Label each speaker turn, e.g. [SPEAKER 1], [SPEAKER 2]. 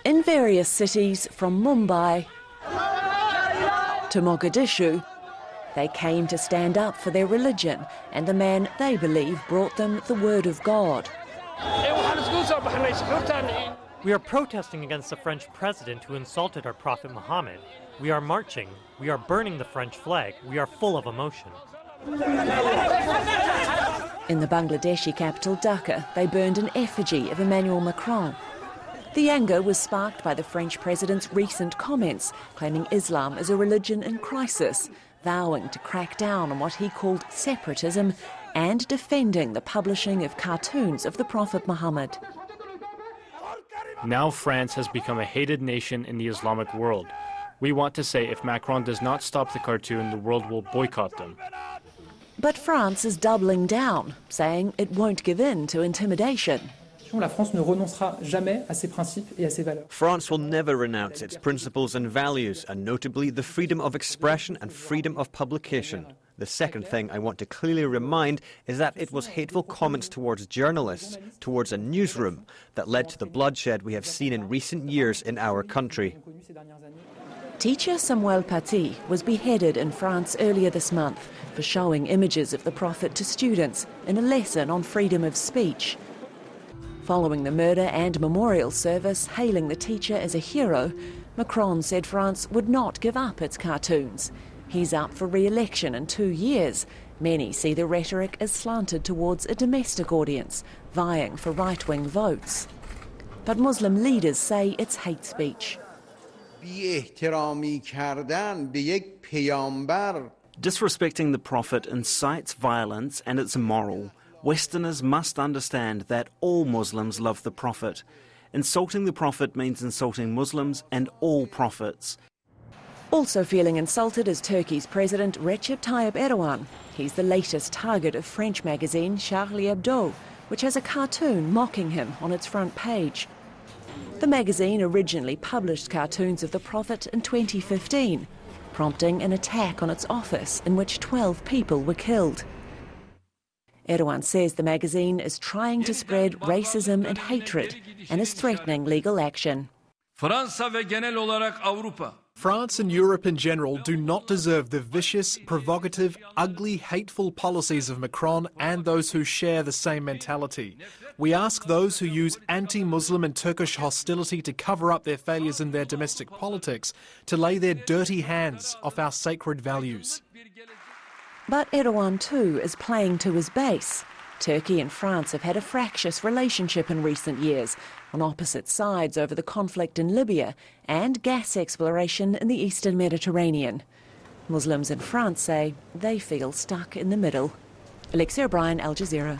[SPEAKER 1] In various cities, from Mumbai to Mogadishu, they came to stand up for their religion and the man they believe brought them the word of God.
[SPEAKER 2] We are protesting against the French president who insulted our Prophet Muhammad. We are marching. We are burning the French flag. We are full of emotion.
[SPEAKER 1] In the Bangladeshi capital, Dhaka, they burned an effigy of Emmanuel Macron. The anger was sparked by the French president's recent comments, claiming Islam is a religion in crisis, vowing to crack down on what he called separatism and defending the publishing of cartoons of the Prophet Muhammad.
[SPEAKER 3] Now France has become a hated nation in the Islamic world. We want to say if Macron does not stop the cartoon, the world will boycott them.
[SPEAKER 1] But France is doubling down, saying it won't give in to intimidation.
[SPEAKER 4] France will never renounce its principles and values, and notably the freedom of expression and freedom of publication. The second thing I want to clearly remind is that it was hateful comments towards journalists, towards a newsroom, that led to the bloodshed we have seen in recent years in our country.
[SPEAKER 1] Teacher Samuel Paty was beheaded in France earlier this month for showing images of the Prophet to students in a lesson on freedom of speech. Following the murder and memorial service hailing the teacher as a hero, Macron said France would not give up its cartoons. He's up for re-election in 2 years. Many see the rhetoric as slanted towards a domestic audience, vying for right-wing votes. But Muslim leaders say it's hate speech.
[SPEAKER 5] Disrespecting the Prophet incites violence and it's immoral. Westerners must understand that all Muslims love the Prophet. Insulting the Prophet means insulting Muslims and all prophets.
[SPEAKER 1] Also feeling insulted is Turkey's President Recep Tayyip Erdogan. He's the latest target of French magazine Charlie Hebdo, which has a cartoon mocking him on its front page. The magazine originally published cartoons of the Prophet in 2015, prompting an attack on its office in which 12 people were killed. Erdogan says the magazine is trying to spread racism and hatred and is threatening legal action.
[SPEAKER 6] France
[SPEAKER 7] and Europe in general do not deserve the vicious, provocative, ugly, hateful policies of Macron and those who share the same mentality. We ask those who use anti-Muslim and Turkish hostility to cover up their failures in their domestic politics to lay their dirty hands off our sacred values.
[SPEAKER 1] But Erdogan too is playing to his base. Turkey and France have had a fractious relationship in recent years, on opposite sides over the conflict in Libya and gas exploration in the eastern Mediterranean. Muslims in France say they feel stuck in the middle. Alexia O'Brien, Al Jazeera.